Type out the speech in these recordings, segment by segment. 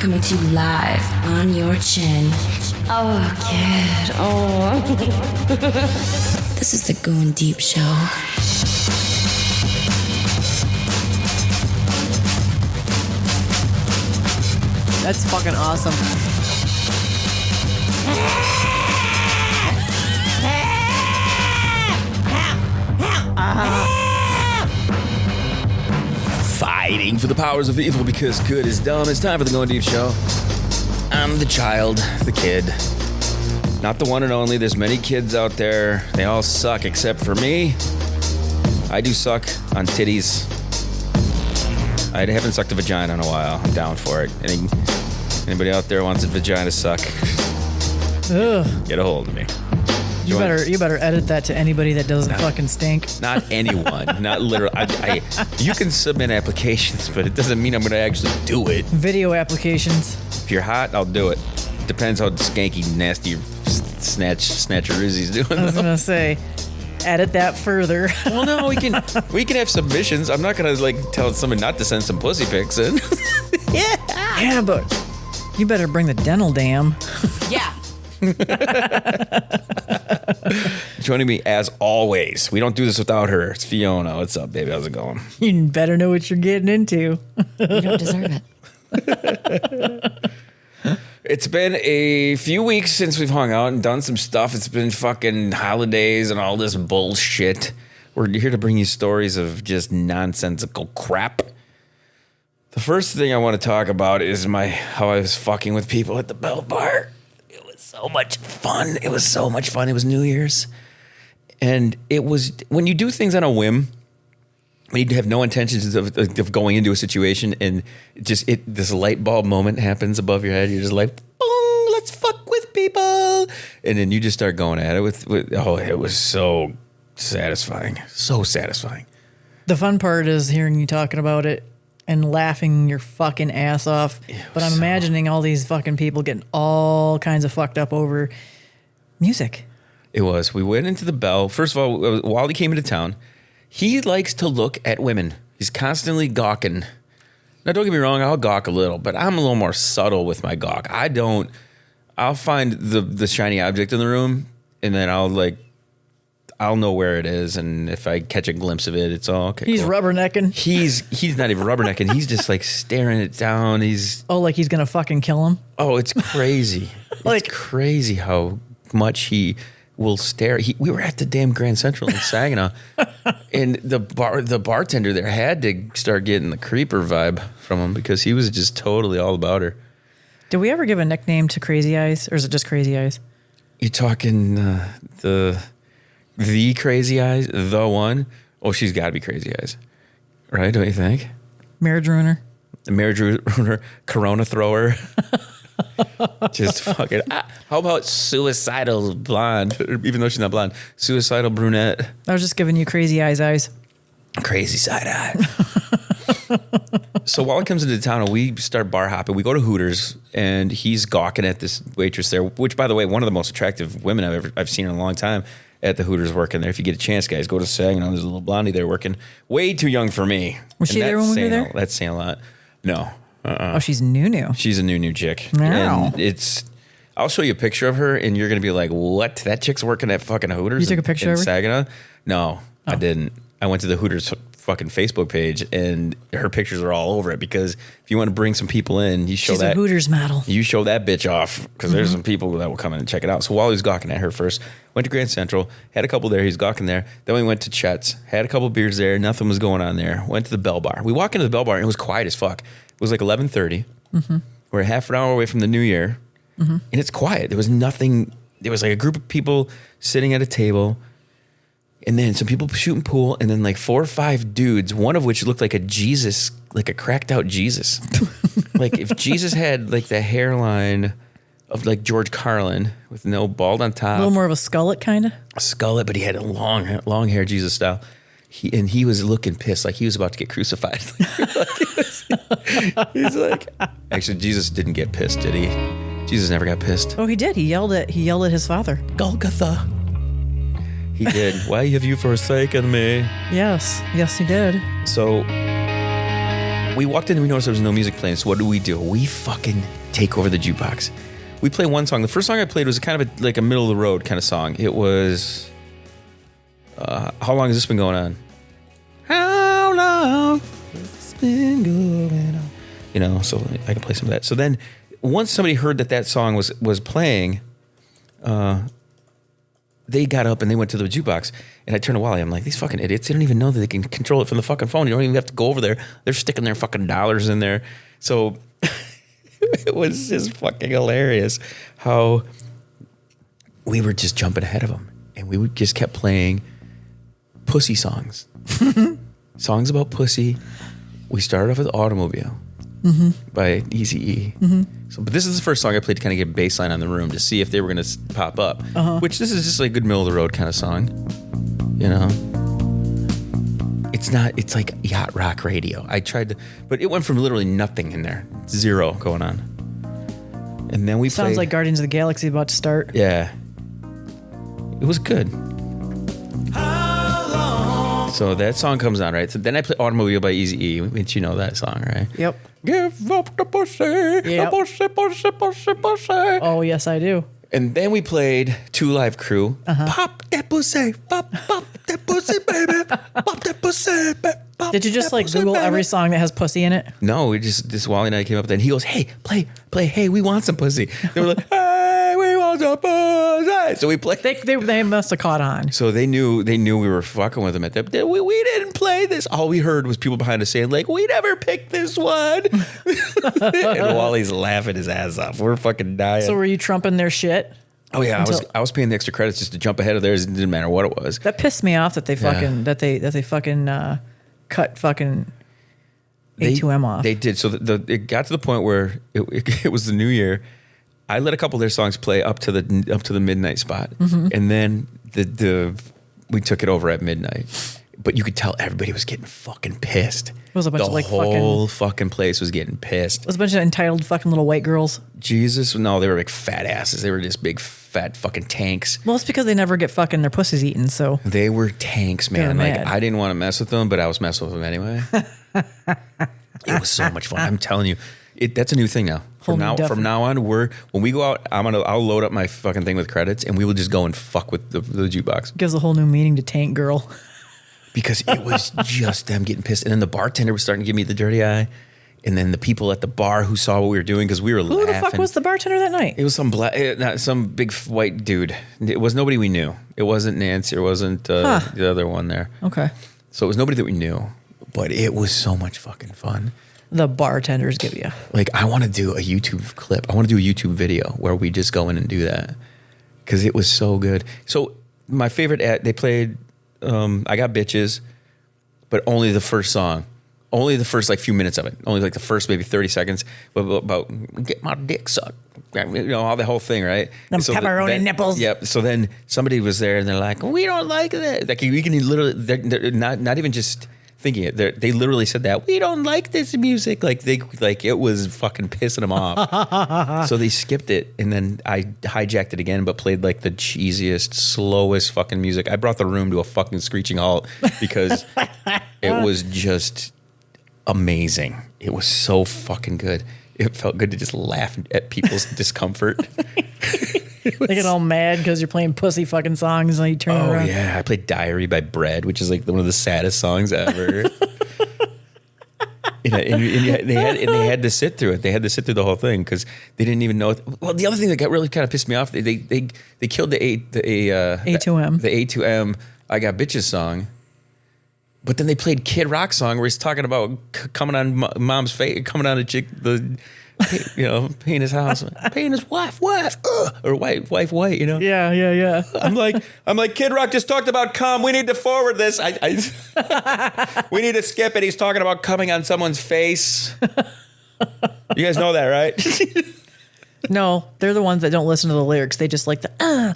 coming to you live on your chin. Oh, kid. Oh. This is the Goin Deep Show. That's fucking awesome. Fighting for the powers of evil because good is dumb. It's time for the Goin Deep Show. I'm the child, the kid. Not the one and only. There's many kids out there. They all suck except for me. I do suck on titties. I haven't sucked a vagina in a while. I'm down for it. Anybody out there wants a vagina suck? Ugh. Get a hold of me. You better edit that to anybody that doesn't fucking stink. Not anyone. Not literally. You can submit applications, but it doesn't mean I'm going to actually do it. Video applications. If you're hot, I'll do it. Depends how skanky, nasty snatcherizzi's doing. I was going to say, edit that further. Well, no, we can have submissions. I'm not going to tell someone not to send some pussy pics in. Yeah, but you better bring the dental dam. Yeah. Joining me as always. We don't do this without her. It's Fiona. What's up, baby? How's it going? You better know what you're getting into. You don't deserve it. It's been a few weeks since we've hung out and done some stuff. It's been fucking holidays and all this bullshit. We're here to bring you stories of just nonsensical crap. The first thing I want to talk about is how I was fucking with people at the Bell Bar. It was so much fun. It was New Year's. And it was, when you do things on a whim, when you have no intentions of going into a situation and this light bulb moment happens above your head, you're just like, boom, let's fuck with people. And then you just start going at it it was so satisfying. So satisfying. The fun part is hearing you talking about it and laughing your fucking ass off. But I'm imagining all these fucking people getting all kinds of fucked up over music. It was. We went into the Bell. First of all, Wally came into town. He likes to look at women. He's constantly gawking. Now, don't get me wrong, I'll gawk a little, but I'm a little more subtle with my gawk. I'll find the shiny object in the room, and then I'll know where it is, and if I catch a glimpse of it, it's all okay. He's cool. rubbernecking. He's not even rubbernecking. He's just staring it down. He's he's gonna fucking kill him. Oh, it's crazy. It's crazy how much he will stare. We were at the damn Grand Central in Saginaw, and the bartender there had to start getting the creeper vibe from him because he was just totally all about her. Did we ever give a nickname to Crazy Eyes, or is it just Crazy Eyes? You're talking the Crazy Eyes, the one? Oh, she's got to be Crazy Eyes, right? Don't you think? Marriage ruiner. The marriage ruiner, Corona thrower. Just fucking. How about suicidal blonde? Even though she's not blonde, suicidal brunette. I was just giving you Crazy Eyes. Crazy side eye. So Wally comes into town and we start bar hopping. We go to Hooters and he's gawking at this waitress there, which, by the way, one of the most attractive women I've seen in a long time at the Hooters working there. If you get a chance, guys, go to Saginaw. There's a little blondie there working. Way too young for me. Was she there when we were there? That's saying a lot. No. Oh, she's new. She's a new chick. Wow. And I'll show you a picture of her and you're going to be like, what? That chick's working at fucking Hooters? You took a picture in of her? Saginaw? No, I didn't. I went to the Hooters fucking Facebook page and her pictures are all over it because if you want to bring some people in, She's a Hooters model. You show that bitch off because there's some people that will come in and check it out. So Wally was gawking at her first. Went to Grand Central, had a couple there. He's gawking there. Then we went to Chets, had a couple beers there. Nothing was going on there. Went to the Bell Bar. We walk into the Bell Bar and it was quiet as fuck. It was 11:30. Mm-hmm. We're half an hour away from the new year, and it's quiet. There was nothing. There was a group of people sitting at a table, and then some people shooting pool, and then 4 or 5 dudes, one of which looked like a Jesus, like a cracked out Jesus. If Jesus had the hairline of George Carlin with no bald on top. A little more of a skullet kind of? A skullet, but he had a long hair Jesus style. He was looking pissed, like he was about to get crucified. He's like, actually, Jesus didn't get pissed, did he? Jesus never got pissed. Oh, he did. He yelled at his father. Golgotha. He did. Why have you forsaken me? Yes, he did. So We walked in and we noticed there was no music playing. So what do? We fucking take over the jukebox. We play one song. The first song I played was kind of like a middle of the road kind of song. It was, how long has this been going on? How long has this been going on? You know, so I can play some of that. So then once somebody heard that song was playing, they got up and they went to the jukebox, and I turned to Wally. I'm like, these fucking idiots, they don't even know that they can control it from the fucking phone. You don't even have to go over there. They're sticking their fucking dollars in there. So it was just fucking hilarious how we were just jumping ahead of them, and we just kept playing pussy songs. Songs about pussy. We started off with Automobile by Eazy-E. So, but this is the first song I played to kind of get baseline on the room to see if they were going to pop up. Which this is just like a good middle of the road kind of song, you know. It's not. It's like yacht rock radio. I tried to, but it went from literally nothing in there, zero going on, and then we Sounds played, like Guardians of the Galaxy about to start. Yeah, it was good. So that song comes on, right? So then I play Automobile by Eazy-E, which you know that song, right? Yep. Give up the pussy, the pussy, pussy, pussy, pussy. Oh, yes, I do. And then we played Two Live Crew. Pop that pussy, pop that pussy, baby, pop that pussy, baby. Did you just like Google every song that has pussy in it? No, we just Wally and I came up with that, and he goes, "Hey, play, hey, we want some pussy." They were like, "Hey, we want some pussy." So we played. They must have caught on. So they knew we were fucking with them at that. We didn't play this. All we heard was people behind us saying like, "We never picked this one." And Wally's laughing his ass off. We're fucking dying. So were you trumping their shit? Oh yeah, I was paying the extra credits just to jump ahead of theirs. It didn't matter what it was. That pissed me off that they fucking that they fucking cut fucking A2M off. They did. So it got to the point where it was the new year. I let a couple of their songs play up to the midnight spot, and then we took it over at midnight. But you could tell everybody was getting fucking pissed. It was a bunch of like whole fucking place was getting pissed. It was a bunch of entitled fucking little white girls. Jesus, no, they were big fat asses. They were just big fat fucking tanks. Well, it's because they never get fucking their pussies eaten. So they were tanks, man. They're Like mad. I didn't want to mess with them, but I was messing with them anyway. It was so much fun. I'm telling you, that's a new thing now. From now on, when we go out, I'll load up my fucking thing with credits, and we will just go and fuck with the jukebox. gives a whole new meaning to tank girl. Because it was just them getting pissed. And then the bartender was starting to give me the dirty eye. And then the people at the bar who saw what we were doing, because we were laughing. Who the fuck was the bartender that night? It was some big white dude. It was nobody we knew. It wasn't Nancy. It wasn't the other one there. Okay. So it was nobody that we knew. But it was so much fucking fun. The bartenders give you. Like, I want to do a YouTube clip. I want to do a YouTube video where we just go in and do that. Because it was so good. So my favorite they played... I Got Bitches, but only the first song. Only the first like few minutes of it. Only like the first maybe 30 seconds about get my dick sucked. You know, all the whole thing, right? Them pepperoni nipples. Yep. So then somebody was there and they're like, "We don't like that." Like we can literally, they're not even just thinking it. They literally said that, "We don't like this music." Like it was fucking pissing them off. So they skipped it, and then I hijacked it again, but played like the cheesiest, slowest fucking music. I brought the room to a fucking screeching halt because it was just amazing. It was so fucking good. It felt good to just laugh at people's discomfort. They get all mad because you're playing pussy fucking songs and you turn it around. Oh yeah, I played "Diary" by Bread, which is like one of the saddest songs ever. and they had to sit through it. They had to sit through the whole thing because they didn't even know. Well, the other thing that got really kind of pissed me off, they killed the A2M, the A2M "I Got Bitches" song. But then they played Kid Rock song where he's talking about coming on mom's face, coming on a chick, paying his house, paying his wife, or wife, you know? Yeah. I'm like, Kid Rock just talked about cum. We need to forward this. We need to skip it. He's talking about coming on someone's face. You guys know that, right? No, they're the ones that don't listen to the lyrics. They just like the bow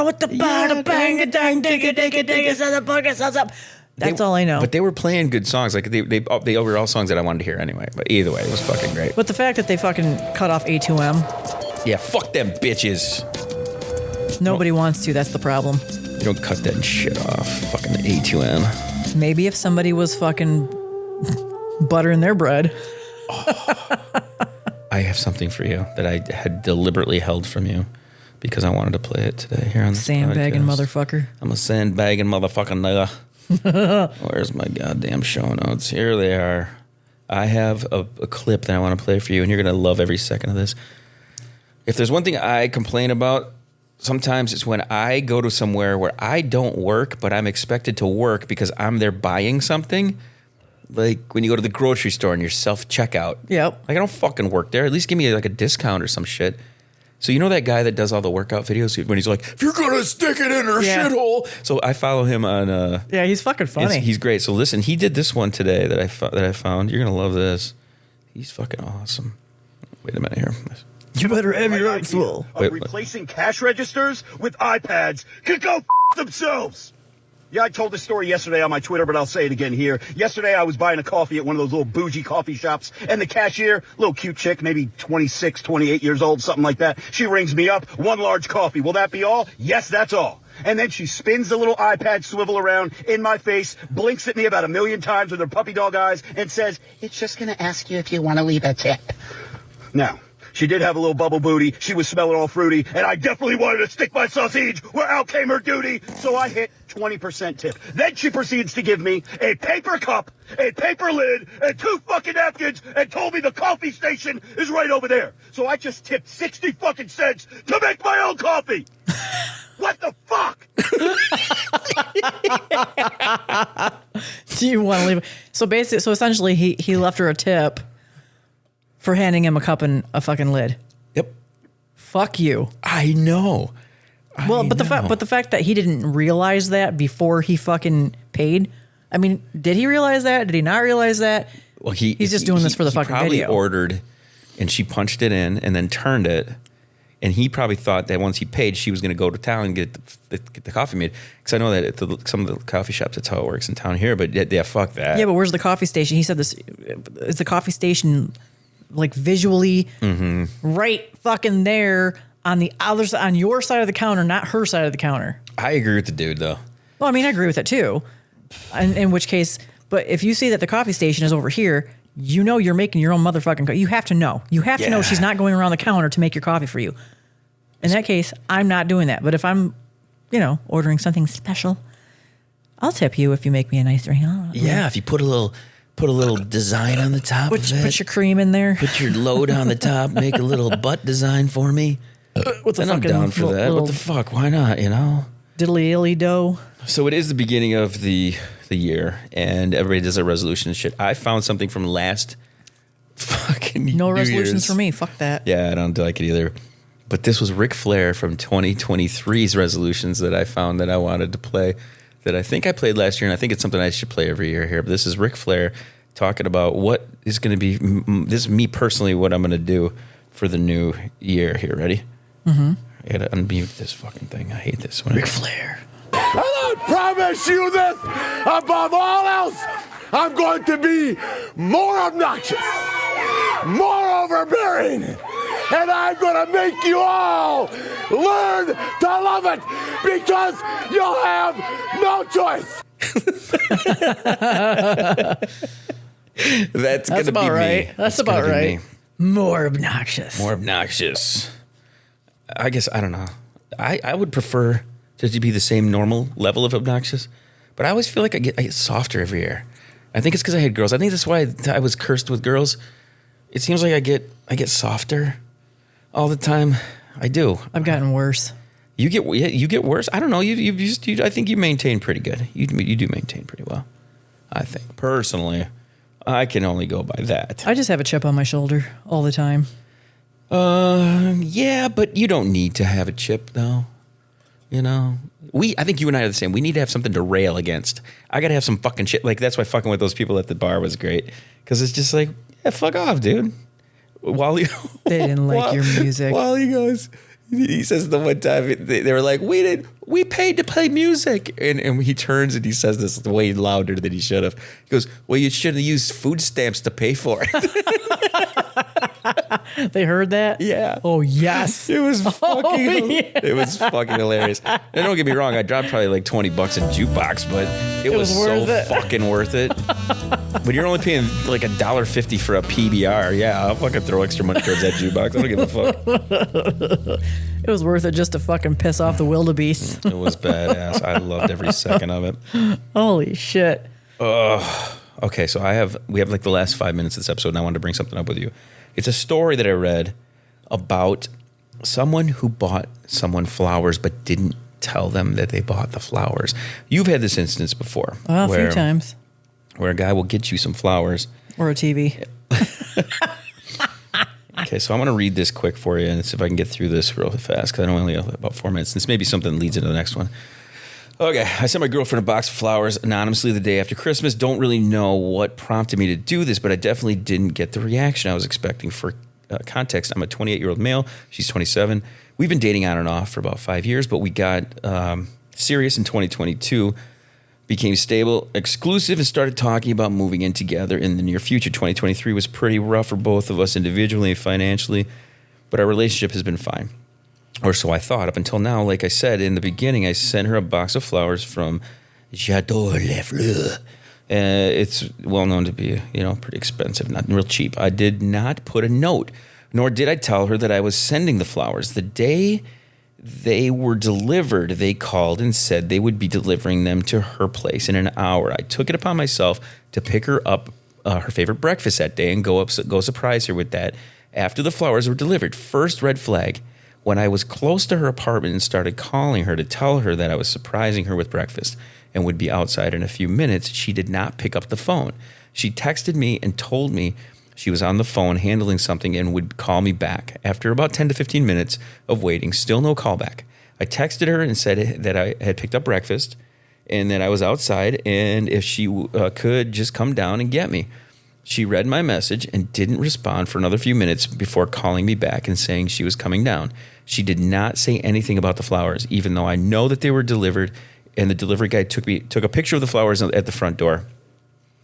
with the the bang a dang digga digga digga so the bugger sounds up. That's all I know. But they were playing good songs. Like they were all songs that I wanted to hear anyway. But either way, it was fucking great. But the fact that they fucking cut off A2M. Yeah, fuck them bitches. Nobody wants to. That's the problem. You don't cut that shit off. Fucking A2M. Maybe if somebody was fucking buttering their bread. I have something for you that I had deliberately held from you because I wanted to play it today here on the Sandbagging motherfucker. I'm a sandbagging motherfucking nigga. Where's my goddamn show notes? Here they are. I have a clip that I want to play for you, and you're going to love every second of this. If there's one thing I complain about, sometimes it's when I go to somewhere where I don't work, but I'm expected to work because I'm there buying something. Like when you go to the grocery store and you're self-checkout. Yep. Like I don't fucking work there. At least give me like a discount or some shit. So you know that guy that does all the workout videos when he's like, if you're going to stick it in her shithole. So I follow him on... yeah, he's fucking funny. He's great. So listen, he did this one today that I found. You're going to love this. He's fucking awesome. Wait a minute here. You better have your arms full. Replacing cash registers with iPads can go themselves. Yeah, I told this story yesterday on my Twitter, but I'll say it again here. Yesterday, I was buying a coffee at one of those little bougie coffee shops, and the cashier, little cute chick, maybe 26, 28 years old, something like that, she rings me up, one large coffee. Will that be all? Yes, that's all. And then she spins the little iPad swivel around in my face, blinks at me about 1,000,000 times with her puppy dog eyes, and says, it's just going to ask you if you want to leave a tip. Now, she did have a little bubble booty. She was smelling all fruity, and I definitely wanted to stick my sausage where out came her duty. So I hit 20% tip. Then she proceeds to give me a paper cup, a paper lid, and 2 fucking napkins, and told me the coffee station is right over there. So I just tipped 60 fucking cents to make my own coffee. What the fuck? Do you want to leave? So essentially, he left her a tip for handing him a cup and a fucking lid. Yep. Fuck you. I know. The fact that he didn't realize that before he fucking paid. I mean, did he realize that? Did he not realize that? Well, he's just doing this for the fucking probably video. Ordered, and she punched it in and then turned it, and he probably thought that once he paid, she was going to go to town and get the coffee made. Because I know that at some of the coffee shops, that's how it works in town here. But yeah, fuck that. Yeah, but where's the coffee station? He said this. Is the coffee station like visually right fucking there on the other side, on your side of the counter, not her side of the counter? I agree with the dude though. Well, I mean, I agree with it too. In which case, but if you see that the coffee station is over here, you know you're making your own motherfucking coffee. You have to know. You have to know she's not going around the counter to make your coffee for you. In that case, I'm not doing that. But if I'm, ordering something special, I'll tip you if you make me a nice drink. Yeah, if you put a little design on the top of it. Put your cream in there. Put your load on the top. Make a little butt design for me. Then I'm down for that. What the fuck? Why not, Diddly-illy dough. So it is the beginning of the year, and everybody does a resolution and shit. I found something from last fucking No New resolutions Year's. for me. Fuck that. Yeah, I don't like it either. But this was Ric Flair from 2023's resolutions that I found that I wanted to play, that I think I played last year, and I think it's something I should play every year here. But this is Ric Flair talking about what is going to be, this is me personally, what I'm going to do for the new year here. Ready? Mm-hmm. I got to unmute this fucking thing. I hate this one. Ric Flair. I promise you this, above all else, I'm going to be more obnoxious, more overbearing, and I'm going to make you all learn to love it because you'll have no choice. That's going to be right. me. That's about right. More obnoxious. More obnoxious. I guess, I don't know. I would prefer to be the same normal level of obnoxious, but I always feel like I get softer every year. I think it's because I had girls. I think that's why I was cursed with girls. It seems like I get softer all the time. I do. I've gotten worse. You get worse. I don't know. I think you maintain pretty good. You do maintain pretty well. I think personally, I can only go by that. I just have a chip on my shoulder all the time. Yeah, but you don't need to have a chip though. I think you and I are the same. We need to have something to rail against. I gotta have some fucking shit. Like that's why fucking with those people at the bar was great, because it's just like, yeah, fuck off, dude. Wally, they didn't like your music. Wally goes, he says the one time they were like, we paid to play music, and he turns and he says this way louder than he should have. He goes, well, you should have used food stamps to pay for it. They heard that? Yeah. Oh, yes. It was fucking, yeah. it was fucking hilarious. And don't get me wrong, I dropped probably like $20 in Jukebox, but it was so worth it. fucking worth it. But you're only paying like $1.50 for a PBR. Yeah, I'll fucking throw extra money towards that Jukebox. I don't give a fuck. It was worth it just to fucking piss off the wildebeest. It was badass. I loved every second of it. Holy shit. Okay, so we have like the last 5 minutes of this episode, and I wanted to bring something up with you. It's a story that I read about someone who bought someone flowers but didn't tell them that they bought the flowers. You've had this instance before. A few times. Where a guy will get you some flowers. Or a TV. Okay, so I'm going to read this quick for you and see if I can get through this real fast because I only have about 4 minutes. This may be something that leads into the next one. Okay, I sent my girlfriend a box of flowers anonymously the day after Christmas. Don't really know what prompted me to do this, but I definitely didn't get the reaction I was expecting. For context, I'm a 28-year-old male. She's 27. We've been dating on and off for about 5 years, but we got serious in 2022, became stable, exclusive, and started talking about moving in together in the near future. 2023 was pretty rough for both of us individually and financially, but our relationship has been fine. Or so I thought up until now. Like I said in the beginning, I sent her a box of flowers from Chateau Le Fleur. It's well known to be, pretty expensive, not real cheap. I did not put a note, nor did I tell her that I was sending the flowers. The day they were delivered, they called and said they would be delivering them to her place in an hour. I took it upon myself to pick her up her favorite breakfast that day and go surprise her with that after the flowers were delivered. First red flag. When I was close to her apartment and started calling her to tell her that I was surprising her with breakfast and would be outside in a few minutes, she did not pick up the phone. She texted me and told me she was on the phone handling something and would call me back. After about 10 to 15 minutes of waiting, still no call back. I texted her and said that I had picked up breakfast and that I was outside and if she could just come down and get me. She read my message and didn't respond for another few minutes before calling me back and saying she was coming down. She did not say anything about the flowers, even though I know that they were delivered, and the delivery guy took a picture of the flowers at the front door,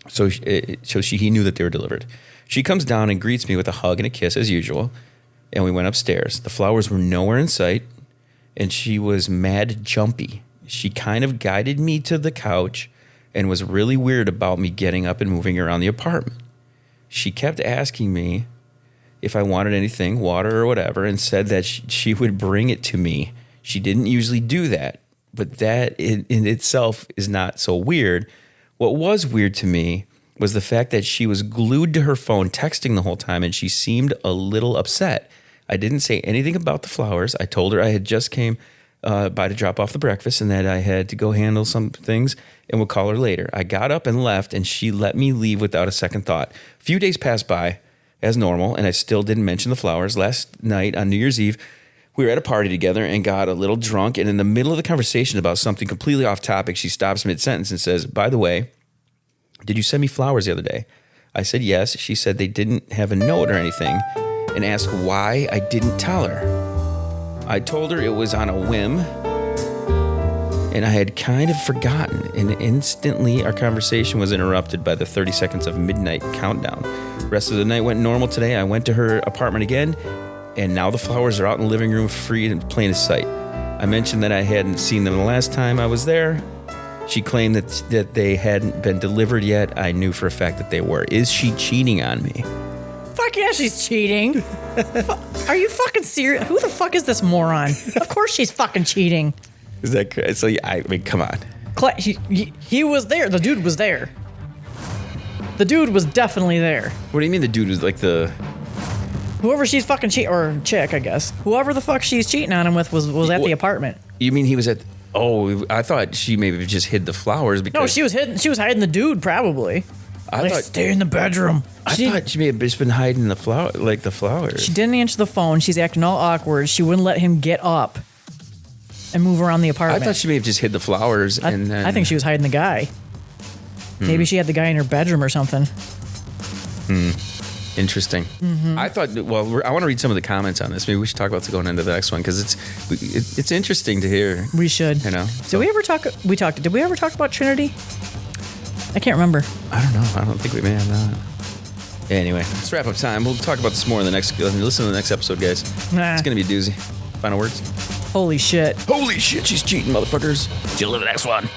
so he knew that they were delivered. She comes down and greets me with a hug and a kiss as usual, and we went upstairs. The flowers were nowhere in sight, and she was mad jumpy. She kind of guided me to the couch and was really weird about me getting up and moving around the apartment. She kept asking me if I wanted anything, water or whatever, and said that she would bring it to me. She didn't usually do that, but that in itself is not so weird. What was weird to me was the fact that she was glued to her phone texting the whole time, and she seemed a little upset. I didn't say anything about the flowers. I told her I had just came by to drop off the breakfast and that I had to go handle some things and would call her later. I got up and left, and she let me leave without a second thought. A few days passed by as normal, and I still didn't mention the flowers. Last night on New Year's Eve, we were at a party together and got a little drunk, and in the middle of the conversation about something completely off topic, she stops mid-sentence and says, "By the way, did you send me flowers the other day?" I said yes. She said they didn't have a note or anything and asked why I didn't tell her. I told her it was on a whim, and I had kind of forgotten, and instantly our conversation was interrupted by the 30 seconds of midnight countdown. The rest of the night went normal today. I went to her apartment again, and now the flowers are out in the living room free and plain as sight. I mentioned that I hadn't seen them the last time I was there. She claimed that they hadn't been delivered yet. I knew for a fact that they were. Is she cheating on me? Fuck yeah, she's cheating. Are you fucking serious? Who the fuck is this moron? Of course she's fucking cheating. Is that crazy? So, yeah, I mean, come on. He was there. The dude was there. The dude was definitely there. What do you mean the dude was like the... Whoever she's fucking or chick, I guess. Whoever the fuck she's cheating on him with was at the apartment. You mean he was at... Oh, I thought she maybe just hid the flowers because... No, she was hiding the dude, probably. I thought... Stay in the bedroom. I thought she may have just been hiding the flowers. She didn't answer the phone. She's acting all awkward. She wouldn't let him get up and move around the apartment. I thought she may have just hid the flowers and then... I think she was hiding the guy. Maybe she had the guy in her bedroom or something. Interesting. Mm-hmm. I thought, well, I want to read some of the comments on this. Maybe we should talk about going into the next one because it's interesting to hear. We should. You know. Did we ever talk? Did we ever talk about Trinity? I can't remember. I don't know. I don't think we may have not. Anyway, it's wrap up time. We'll talk about this more in the next. Listen to the next episode, guys. Nah. It's gonna be a doozy. Final words. Holy shit. Holy shit, she's cheating, motherfuckers. See you in the next one.